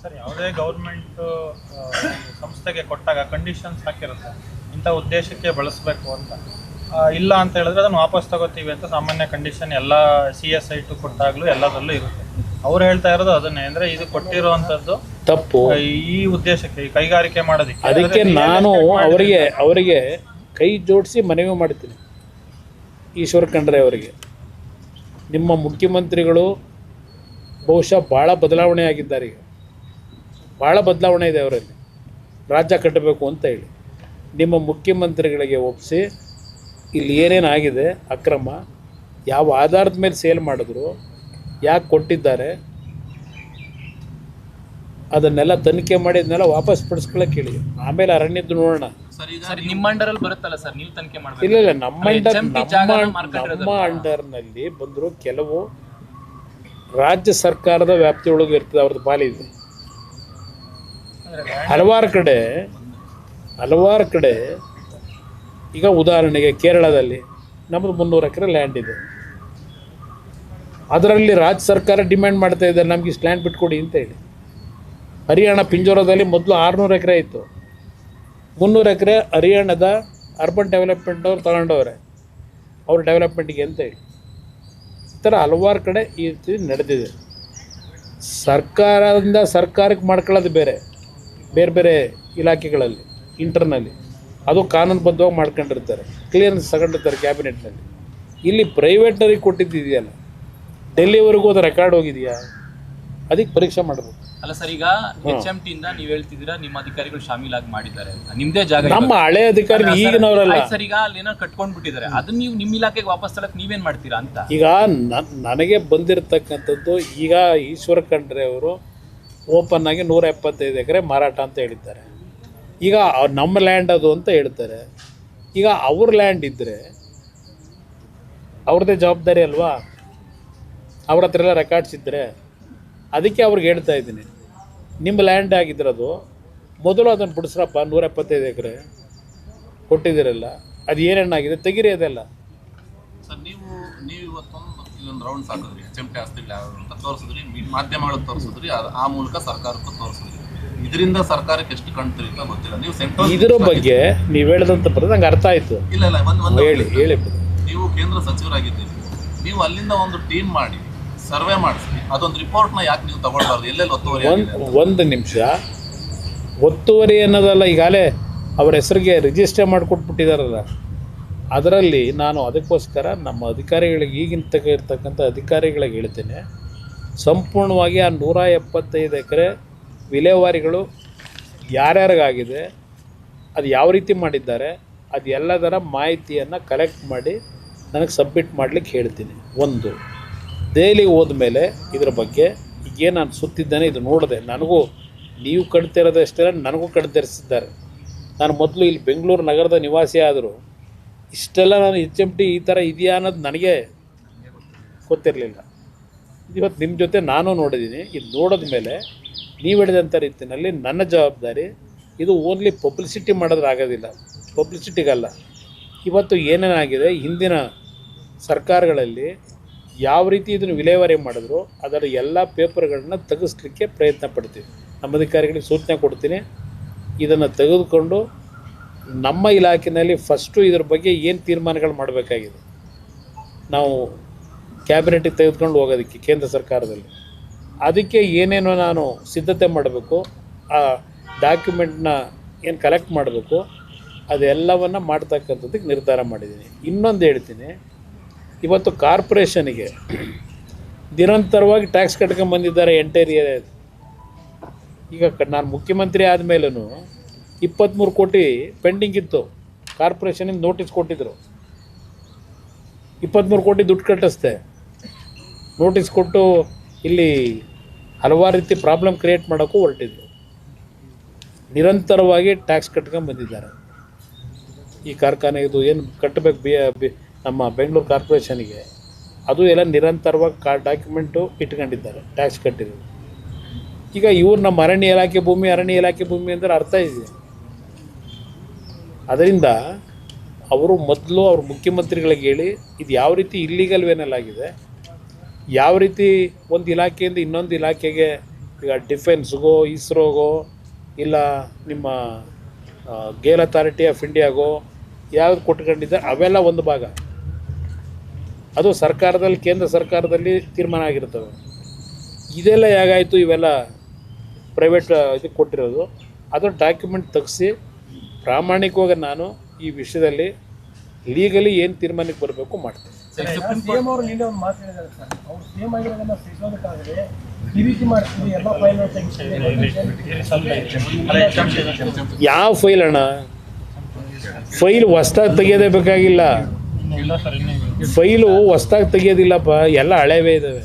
Sir, ಯಾವುದೇ government ಸಂಸ್ಥೆಗೆ ಕೊಟ್ಟಾಗ ಕಂಡೀಷನ್ಸ್ ಹಾಕಿರುತ್ತೆ, ಇಂಥ ಉದ್ದೇಶಕ್ಕೆ ಬಳಸಬೇಕು ಅಂತ. ಇಲ್ಲ ಅಂತ ಹೇಳಿದ್ರೆ ಅದನ್ನು ವಾಪಸ್ ತಗೋತೀವಿ ಅಂತ ಸಾಮಾನ್ಯ ಕಂಡೀಷನ್ ಎಲ್ಲ CSI2 ಕೊಟ್ಟಾಗಲೂ ಎಲ್ಲದರಲ್ಲೂ ಇರುತ್ತೆ. ಅವ್ರು ಹೇಳ್ತಾ ಇರೋದು ಅದನ್ನೇ, ಅಂದರೆ ಇದು ಕೊಟ್ಟಿರುವಂಥದ್ದು ತಪ್ಪು ಈ ಉದ್ದೇಶಕ್ಕೆ, ಈ ಕೈಗಾರಿಕೆ ಮಾಡೋದಕ್ಕೆ. ಅದಕ್ಕೆ ನಾನು ಅವರಿಗೆ ಕೈ ಜೋಡಿಸಿ ಮನವಿ ಮಾಡ್ತೀನಿ, ಈಶ್ವರ್ ಖಂಡ್ರೆ ಅವರಿಗೆ. ನಿಮ್ಮ ಮುಖ್ಯಮಂತ್ರಿಗಳು ಬಹುಶಃ ಭಾಳ ಬದಲಾವಣೆ ಆಗಿದ್ದಾರೆ, ಈಗ ಭಾಳ ಬದಲಾವಣೆ ಇದೆ ಅವರಲ್ಲಿ, ರಾಜ್ಯ ಕಟ್ಟಬೇಕು ಅಂತ ಹೇಳಿ. ನಿಮ್ಮ ಮುಖ್ಯಮಂತ್ರಿಗಳಿಗೆ ಒಪ್ಪಿಸಿ ಇಲ್ಲಿ ಏನೇನಾಗಿದೆ ಅಕ್ರಮ, ಯಾವ ಆಧಾರದ ಮೇಲೆ ಸೇಲ್ ಮಾಡಿದ್ರು, ಯಾಕೆ ಕೊಟ್ಟಿದ್ದಾರೆ, ಅದನ್ನೆಲ್ಲ ತನಿಖೆ ಮಾಡಿ ಅದನ್ನೆಲ್ಲ ವಾಪಸ್ ಪಡಿಸ್ಕೊಳ್ಳೋಕೆ ಹೇಳಿ. ಆಮೇಲೆ ಅರಣ್ಯದ್ದು ನೋಡೋಣ. ನಿಮ್ಮ ಅಂಡರಲ್ಲಿ ಬರುತ್ತಲ್ಲ ಸರ್, ನೀವು ತನಿಖೆ ಮಾಡಬೇಕು. ಇಲ್ಲ, ನಮ್ಮ ಅಂಡರ್ನಲ್ಲಿ ಬಂದರು ಕೆಲವು ರಾಜ್ಯ ಸರ್ಕಾರದ ವ್ಯಾಪ್ತಿಯೊಳಗೆ ಇರ್ತದೆ, ಅವ್ರದ್ದು ಪಾಲಿದೆ. ಹಲವಾರು ಕಡೆ ಈಗ ಉದಾಹರಣೆಗೆ ಕೇರಳದಲ್ಲಿ ನಮ್ಮದು 300 ಎಕರೆ ಲ್ಯಾಂಡ್ ಇದೆ. ಅದರಲ್ಲಿ ರಾಜ್ಯ ಸರ್ಕಾರ ಡಿಮ್ಯಾಂಡ್ ಮಾಡ್ತಾ ಇದೆ, ನಮ್ಗೆ ಇಷ್ಟು ಲ್ಯಾಂಡ್ ಬಿಟ್ಕೊಡಿ ಅಂತ ಹೇಳಿ. ಹರಿಯಾಣ ಪಿಂಜೋರದಲ್ಲಿ ಮೊದಲು 600 ಎಕರೆ ಇತ್ತು, 300 ಎಕರೆ ಹರಿಯಾಣದ ಅರ್ಬನ್ ಡೆವಲಪ್ಮೆಂಟ್ ಅವ್ರು ತಗೊಂಡವ್ರೆ, ಅವ್ರ ಡೆವಲಪ್ಮೆಂಟಿಗೆ ಅಂತ ಹೇಳಿ. ಈ ಥರ ಹಲವಾರು ಕಡೆ ಈ ರೀತಿ ನಡೆದಿದೆ. ಸರ್ಕಾರದಿಂದ ಸರ್ಕಾರಕ್ಕೆ ಮಾಡ್ಕೊಳ್ಳೋದು ಬೇರೆ ಬೇರೆ ಇಲಾಖೆಗಳಲ್ಲಿ ಇಂಟರ್ನಲ್ಲಿ, ಅದು ಕಾನೂನುಬದ್ಧವಾಗಿ ಮಾಡ್ಕೊಂಡಿರ್ತಾರೆ, ಕ್ಲಿಯರೆನ್ಸ್ ತಗೊಂಡಿರ್ತಾರೆ ಕ್ಯಾಬಿನೆಟ್ನಲ್ಲಿ. ಇಲ್ಲಿ ಪ್ರೈವೇಟ್ನರಿಗೆ ಕೊಟ್ಟಿದ್ದಿದೆಯಲ್ಲ, ಡೆಲ್ಲಿವರೆಗೂ ಅದು ರೆಕಾರ್ಡ್ ಹೋಗಿದೆಯಾ, ಅದಕ್ಕೆ ಪರೀಕ್ಷೆ ಮಾಡಬೇಕು. ಅಲ್ಲ ಸರ್, ಈಗ HMT ಇಂದ ನೀವು ಹೇಳ್ತಿದ್ದೀರಾ ನಿಮ್ಮ ಅಧಿಕಾರಿಗಳು ಶಾಮೀಲಾಗಿ ಮಾಡಿದ್ದಾರೆ, ನಿಮ್ದೇ ಜಾಗ. ನಮ್ಮ ಹಳೆ ಅಧಿಕಾರಿ ಈಗಿನವರಲ್ಲ ಸರ್, ಈಗ ಅಲ್ಲಿ ಏನೋ ಕಟ್ಕೊಂಡ್ಬಿಟ್ಟಿದ್ದಾರೆ, ಅದನ್ನ ನೀವು ನಿಮ್ಮ ಇಲಾಖೆಗೆ ವಾಪಸ್ ತರಕ್ಕೆ ನೀವೇನ್ ಮಾಡ್ತೀರಾ ಅಂತ. ಈಗ ನನಗೆ ಬಂದಿರತಕ್ಕಂಥದ್ದು, ಈಗ ಈಶ್ವರ ಖಂಡ್ರೆ ಅವರು ಓಪನ್ ಆಗಿ 175 ಎಕರೆ ಮಾರಾಟ ಅಂತ ಹೇಳಿದ್ದಾರೆ. ಈಗ ನಮ್ಮ ಲ್ಯಾಂಡ್ ಅದು ಅಂತ ಹೇಳ್ತಾರೆ. ಈಗ ಅವ್ರ ಲ್ಯಾಂಡ್ ಇದ್ದರೆ ಅವ್ರದ್ದೇ ಜವಾಬ್ದಾರಿ ಅಲ್ವಾ, ಅವ್ರ ಹತ್ರ ಎಲ್ಲ ರೆಕಾರ್ಡ್ಸ್ ಇದ್ದರೆ. ಅದಕ್ಕೆ ಅವ್ರಿಗೆ ಹೇಳ್ತಾ ಇದ್ದೀನಿ, ನಿಮ್ಮ ಲ್ಯಾಂಡ್ ಆಗಿದ್ರದು ಮೊದಲು ಅದನ್ನು ಬಿಡಿಸ್ರಪ್ಪ. 175 ಎಕರೆ ಕೊಟ್ಟಿದ್ದೀರಲ್ಲ, ಅದು ಏನೇನಾಗಿದೆ ತೆಗಿರಿ ಅದೆಲ್ಲ. ಸರ್, ನೀವು ಇವತ್ತೊಂದು ರೌಂಡ್ಸ್ ಹಾಕಿದ್ರಿ, HMT ಆಸ್ತಿಗಳು ಯಾವ ಅಂತ ತೋರಿಸಿದ್ರಿ, ಮಾಧ್ಯಮಗಳಿಗೆ ತೋರಿಸಿದ್ರಿ, ಆ ಮೂಲಕ ಸರ್ಕಾರಕ್ಕೂ ತೋರಿಸಿದ್ರಿ. ಇದರಿಂದ ಸರ್ಕಾರಕ್ಕೆ ಎಷ್ಟು ಕಾಣ್ತಿರುತ್ತೋ ಗೊತ್ತಿಲ್ಲ. ನೀವು ಸೆಂಟ್ರಲ್ ಇದರ ಬಗ್ಗೆ ನೀವು ಹೇಳಿದಂತ ಬರೋದು ನಂಗೆ ಅರ್ಥ ಆಯಿತು. ಇಲ್ಲ ಹೇಳಿ. ನೀವು ಕೇಂದ್ರ ಸಚಿವರಾಗಿದ್ದೀರಿ, ನೀವು ಅಲ್ಲಿಂದ ಒಂದು ಟೀಮ್ ಮಾಡಿ ಸರ್ವೆ ಮಾಡಿಸಿ ಅದೊಂದು ರಿಪೋರ್ಟ್ನ ಯಾಕೆ ನೀವು ತಗೊಳ್ಬಾರ್ದು? ಎಲ್ಲೆಲ್ಲಿ ಒತ್ತುವರಿ? ಒಂದು ನಿಮಿಷ, ಒತ್ತುವರಿ ಅನ್ನೋದಲ್ಲ, ಈಗಾಗಲೇ ಅವ್ರ ಹೆಸರಿಗೆ ರಿಜಿಸ್ಟರ್ ಮಾಡಿಕೊಟ್ಬಿಟ್ಟಿದಾರಲ್ಲ, ಅದರಲ್ಲಿ ನಾನು ಅದಕ್ಕೋಸ್ಕರ ನಮ್ಮ ಅಧಿಕಾರಿಗಳಿಗೆ, ಈಗಿನ ಇರ್ತಕ್ಕಂಥ ಅಧಿಕಾರಿಗಳಿಗೆ ಹೇಳ್ತೇನೆ, ಸಂಪೂರ್ಣವಾಗಿ ಆ 175 ಎಕರೆ ವಿಲೇವಾರಿಗಳು ಯಾರ್ಯಾರಿಗಾಗಿದೆ, ಅದು ಯಾವ ರೀತಿ ಮಾಡಿದ್ದಾರೆ, ಅದು ಎಲ್ಲದರ ಮಾಹಿತಿಯನ್ನು ಕಲೆಕ್ಟ್ ಮಾಡಿ ನನಗೆ ಸಬ್ಮಿಟ್ ಮಾಡಲಿಕ್ಕೆ ಹೇಳ್ತೀನಿ. ಒಂದು ದೆಹಲಿಗೆ ಹೋದ್ಮೇಲೆ ಇದ್ರ ಬಗ್ಗೆ ಈಗೇನು ನಾನು ಸುತ್ತಿದ್ದೇನೆ ಇದು ನೋಡಿದೆ. ನನಗೂ ನೀವು ಕಣ್ತಿರೋದಷ್ಟೇ ನನಗೂ ಕಣ್ತರಿಸಿದ್ದಾರೆ. ನಾನು ಮೊದಲು ಇಲ್ಲಿ ಬೆಂಗಳೂರು ನಗರದ ನಿವಾಸಿ ಆದರೂ ಇಷ್ಟೆಲ್ಲ ನಾನು HMT ಈ ಥರ ಇದೆಯಾ ಅನ್ನೋದು ನನಗೆ ಗೊತ್ತಿರಲಿಲ್ಲ. ಇವತ್ತು ನಿಮ್ಮ ಜೊತೆ ನಾನು ನೋಡಿದ್ದೀನಿ. ಇದು ನೋಡಿದ ಮೇಲೆ ನೀವು ಹೇಳಿದಂಥ ರೀತಿಯಲ್ಲಿ ನನ್ನ ಜವಾಬ್ದಾರಿ ಇದು ಓನ್ಲಿ ಪಬ್ಲಿಸಿಟಿ ಮಾಡೋದ್ರೆ ಆಗೋದಿಲ್ಲ, ಪಬ್ಲಿಸಿಟಿಗಲ್ಲ. ಇವತ್ತು ಏನೇನಾಗಿದೆ ಹಿಂದಿನ ಸರ್ಕಾರಗಳಲ್ಲಿ ಯಾವ ರೀತಿ ಇದನ್ನು ವಿಲೇವಾರಿ ಮಾಡಿದ್ರು ಅದರ ಎಲ್ಲ ಪೇಪರ್ಗಳನ್ನ ತೆಗೆಸ್ಲಿಕ್ಕೆ ಪ್ರಯತ್ನ ಪಡ್ತೀವಿ. ನಮ್ಮ ಅಧಿಕಾರಿಗಳಿಗೆ ಸೂಚನೆ ಕೊಡ್ತೀನಿ, ಇದನ್ನು ತೆಗೆದುಕೊಂಡು ನಮ್ಮ ಇಲಾಖೆಯಲ್ಲಿ ಫಸ್ಟು ಇದ್ರ ಬಗ್ಗೆ ಏನು ತೀರ್ಮಾನಗಳು ಮಾಡಬೇಕಾಗಿದೆ ನಾವು ಕ್ಯಾಬಿನೆಟಿಗೆ ತೆಗೆದುಕೊಂಡು ಹೋಗೋದಕ್ಕೆ ಕೇಂದ್ರ ಸರ್ಕಾರದಲ್ಲಿ, ಅದಕ್ಕೆ ಏನೇನೋ ನಾನು ಸಿದ್ಧತೆ ಮಾಡಬೇಕು, ಆ ಡಾಕ್ಯುಮೆಂಟ್ನ ಏನು ಕಲೆಕ್ಟ್ ಮಾಡಬೇಕು ಅದೆಲ್ಲವನ್ನು ಮಾಡ್ತಕ್ಕಂಥದ್ದಕ್ಕೆ ನಿರ್ಧಾರ ಮಾಡಿದ್ದೀನಿ. ಇನ್ನೊಂದು ಹೇಳ್ತೀನಿ, ಇವತ್ತು ಕಾರ್ಪೊರೇಷನಿಗೆ ನಿರಂತರವಾಗಿ ಟ್ಯಾಕ್ಸ್ ಕಟ್ಕೊಂಡ್ಬಂದಿದ್ದಾರೆ ಎಂಟೈರ್ ಏರಿಯಾ. ಈಗ ನಾನು ಮುಖ್ಯಮಂತ್ರಿ ಆದಮೇಲೂ 23 ಕೋಟಿ ಪೆಂಡಿಂಗ್ ಇತ್ತು, ಕಾರ್ಪೊರೇಷನಿಗೆ ನೋಟಿಸ್ ಕೊಟ್ಟಿದ್ದರು. 23 ಕೋಟಿ ದುಡ್ಡು ಕಟ್ಟಿಸ್ದೆ, ನೋಟಿಸ್ ಕೊಟ್ಟು ಇಲ್ಲಿ ಹಲವಾರು ರೀತಿ ಪ್ರಾಬ್ಲಮ್ ಕ್ರಿಯೇಟ್ ಮಾಡೋಕ್ಕೂ ಹೊರಟಿದ್ರು. ನಿರಂತರವಾಗಿ ಟ್ಯಾಕ್ಸ್ ಕಟ್ಕೊಂಡು ಬಂದಿದ್ದಾರೆ. ಈ ಕಾರ್ಖಾನೆದು ಏನು ಕಟ್ಟಬೇಕು ನಮ್ಮ ಬೆಂಗಳೂರು ಕಾರ್ಪೊರೇಷನಿಗೆ, ಅದು ಎಲ್ಲ ನಿರಂತರವಾಗಿ ಡಾಕ್ಯುಮೆಂಟು ಇಟ್ಕೊಂಡಿದ್ದಾರೆ, ಟ್ಯಾಕ್ಸ್ ಕಟ್ಟಿದ್ರು. ಈಗ ಇವ್ರು ನಮ್ಮ ಅರಣ್ಯ ಇಲಾಖೆ ಭೂಮಿ ಅಂದರೆ ಅರ್ಥ ಇದೆ. ಅದರಿಂದ ಅವರು ಮೊದಲು ಅವ್ರ ಮುಖ್ಯಮಂತ್ರಿಗಳಿಗೆ ಹೇಳಿ ಇದು ಯಾವ ರೀತಿ ಇಲ್ಲಿಗಲ್ ವೇನಲ್ಲಾಗಿದೆ, ಯಾವ ರೀತಿ ಒಂದು ಇಲಾಖೆಯಿಂದ ಇನ್ನೊಂದು ಇಲಾಖೆಗೆ ಈಗ ಡಿಫೆನ್ಸ್ಗೋ ಇಸ್ರೋಗೋ ಇಲ್ಲ ನಿಮ್ಮ ಗೇಲ್ ಅಥಾರಿಟಿ ಆಫ್ ಇಂಡಿಯಾಗೋ ಯಾವ್ದು ಕೊಟ್ಕೊಂಡಿದ್ದಾರೆ ಅವೆಲ್ಲ ಒಂದು ಭಾಗ. ಅದು ಸರ್ಕಾರದಲ್ಲಿ ಕೇಂದ್ರ ಸರ್ಕಾರದಲ್ಲಿ ತೀರ್ಮಾನ ಆಗಿರ್ತವೆ. ಇದೆಲ್ಲ ಹೇಗಾಯಿತು, ಇವೆಲ್ಲ ಪ್ರೈವೇಟ್ ಇದಕ್ಕೆ ಕೊಟ್ಟಿರೋದು. ಅದು ಡಾಕ್ಯುಮೆಂಟ್ ತೆಗೆಸಿ ಪ್ರಾಮಾಣಿಕವಾಗಿ ನಾನು ಈ ವಿಷಯದಲ್ಲಿ ಲೀಗಲಿ ಏನು ತೀರ್ಮಾನಕ್ಕೆ ಬರಬೇಕು ಮಾಡ್ತೀನಿ. ಸಿಎಂ ಅವರು ನಿನ್ನೆ ಒಂದು ಮಾತು ಹೇಳಿದ್ದಾರೆ ಸರ್, ಅವ್ರು ಸಿಎಂ ಆಗಿರೋದನ್ನ ಸಿಗೋದಕ್ಕಾಗದೆ ಈ ರೀತಿ ಮಾಡ್ತೀವಿ, ಎಲ್ಲ ಫೈಲ್ ಯಾವ ಫೈಲ್ ಅಣ್ಣ? ಫೈಲ್ ಹೊಸ್ದಾಗಿ ತೆಗಿಯೋದೇ ಬೇಕಾಗಿಲ್ಲ. ಇಲ್ಲ ಸರ್, ಇನ್ನೂ ಫೈಲು ಹೊಸ್ದಾಗಿ ತೆಗಿಯೋದಿಲ್ಲಪ್ಪ, ಎಲ್ಲ ಹಳೇವೇ ಇದ್ದಾವೆ.